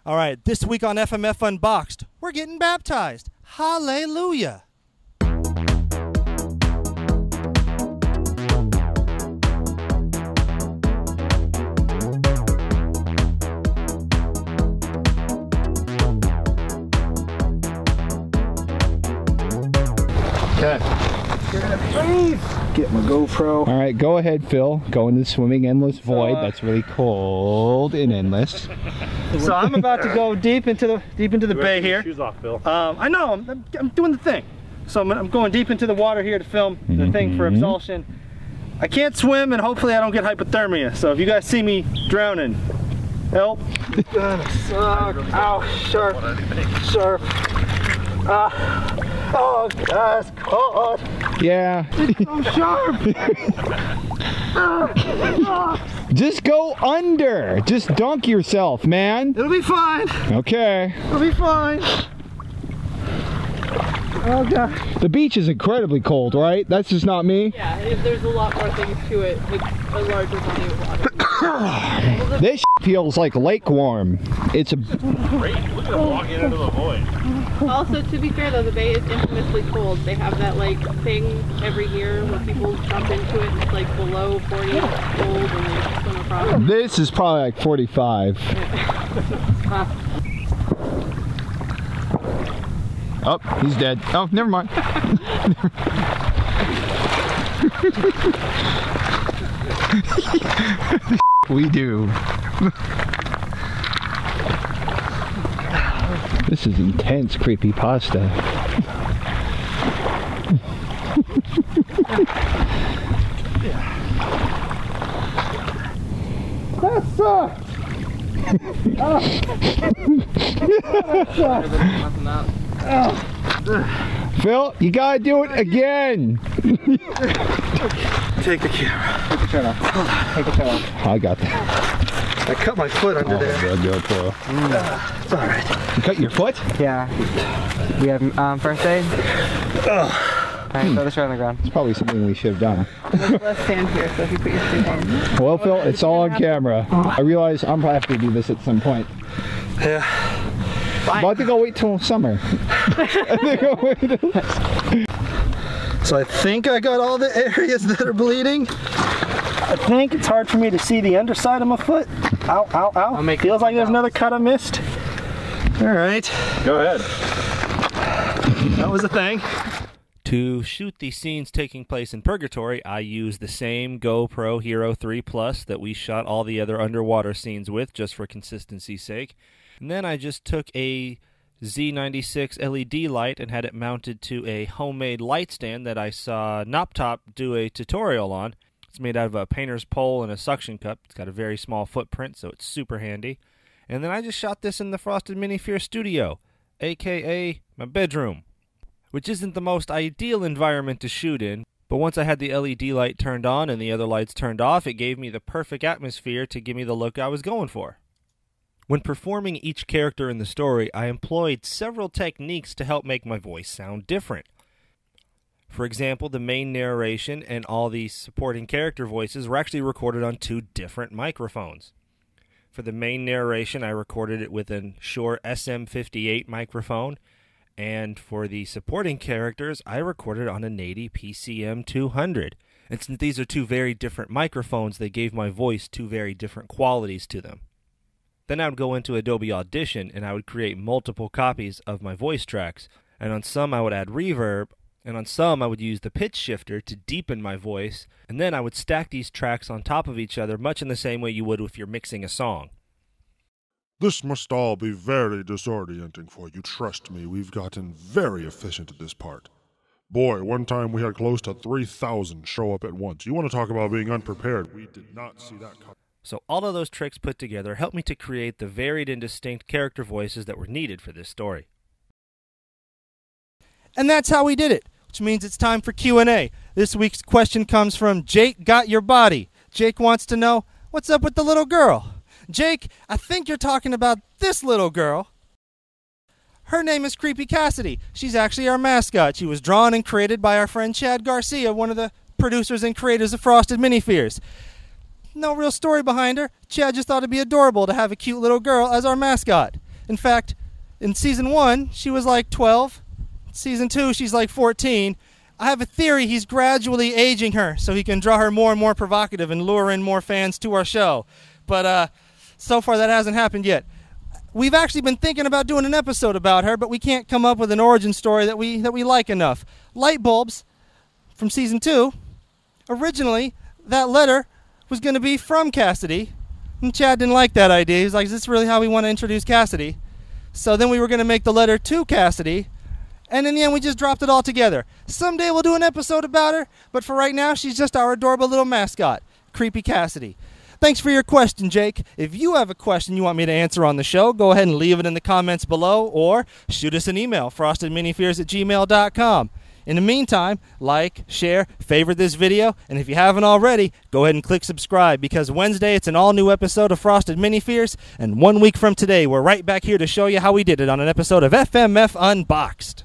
All right, this week on FMF Unboxed, we're getting baptized. Hallelujah. Okay. Get my GoPro. All right, go ahead, Phil. Go in the swimming endless void. That's really cold and endless. So I'm about to go deep into the bay here. Shoes off, Phil. I know. I'm doing the thing. So I'm going deep into the water here to film the thing for expulsion. I can't swim, and hopefully I don't get hypothermia. So if you guys see me drowning, help. It's gonna suck. Ow, sharp, sharp. Oh, that's cold. Yeah. It's so sharp. Just go under. Just dunk yourself, man. It'll be fine. Okay. It'll be fine. Oh, God. The beach is incredibly cold, right? That's just not me. Yeah, there's a lot more things to it, like a larger body of water. This feels like lake warm. It's a Great. Look at them walking into the void. Also, to be fair though, the bay is infamously cold. They have that like thing every year where people jump into it and it's like below 40 cold and they swim across. This is probably like 45. Oh, he's dead. Oh, never mind. We do. This is intense creepy pasta. That sucked. Phil, you gotta do it again. Take the camera. Take the chair off. Hold on. Take the chair off. I got that. I cut my foot under there. GoPro. It's all right. You cut your foot? Yeah. We have first aid. Alright, throw the shirt on the ground. It's probably something we should have done. There's less sand here, so if you put your shoes on. Well, Phil, it's all on camera. I realize I'm probably have to do this at some point. Yeah. But I think I'll wait till summer. So I think I got all the areas that are bleeding. I think it's hard for me to see the underside of my foot. Ow, ow, ow. Feels like there's another cut I missed. All right. Go ahead. That was the thing. To shoot the scenes taking place in Purgatory, I used the same GoPro Hero 3 Plus that we shot all the other underwater scenes with, just for consistency's sake. And then I just took a Z96 LED light and had it mounted to a homemade light stand that I saw NopTop do a tutorial on. It's made out of a painter's pole and a suction cup. It's got a very small footprint, so it's super handy. And then I just shot this in the Frosted Mini Fear studio, aka my bedroom, which isn't the most ideal environment to shoot in, but once I had the LED light turned on and the other lights turned off, it gave me the perfect atmosphere to give me the look I was going for. When performing each character in the story, I employed several techniques to help make my voice sound different. For example, the main narration and all the supporting character voices were actually recorded on 2 different microphones. For the main narration, I recorded it with an Shure SM58 microphone, and for the supporting characters, I recorded on a Nady PCM200. And since these are 2 very different microphones, they gave my voice 2 very different qualities to them. Then I would go into Adobe Audition, and I would create multiple copies of my voice tracks, and on some I would add reverb, and on some I would use the pitch shifter to deepen my voice, and then I would stack these tracks on top of each other much in the same way you would if you're mixing a song. This must all be very disorienting for you. Trust me, we've gotten very efficient at this part. Boy, one time we had close to 3,000 show up at once. You want to talk about being unprepared? We did not see that coming. So all of those tricks put together helped me to create the varied and distinct character voices that were needed for this story. And that's how we did it, which means it's time for Q&A. This week's question comes from Jake Got Your Body. Jake wants to know, what's up with the little girl? Jake, I think you're talking about this little girl. Her name is Creepy Cassidy. She's actually our mascot. She was drawn and created by our friend Chad Garcia, one of the producers and creators of Frosted Mini Fears. No real story behind her. Chad just thought it'd be adorable to have a cute little girl as our mascot. In fact, in season 1, she was like 12. Season 2, she's like 14. I have a theory he's gradually aging her so he can draw her more and more provocative and lure in more fans to our show. But so far that hasn't happened yet. We've actually been thinking about doing an episode about her, but we can't come up with an origin story that we like enough. Light bulbs from season 2. Originally, that letter was going to be from Cassidy, and Chad didn't like that idea. He was like, is this really how we want to introduce Cassidy? So then we were going to make the letter to Cassidy, and in the end we just dropped it all together. Someday we'll do an episode about her, but for right now she's just our adorable little mascot, Creepy Cassidy. Thanks for your question, Jake. If you have a question you want me to answer on the show, go ahead and leave it in the comments below or shoot us an email, frostedminifears@gmail.com. In the meantime, like, share, favorite this video, and if you haven't already, go ahead and click subscribe because Wednesday it's an all-new episode of Frosted Mini Fears, and 1 week from today we're right back here to show you how we did it on an episode of FMF Unboxed.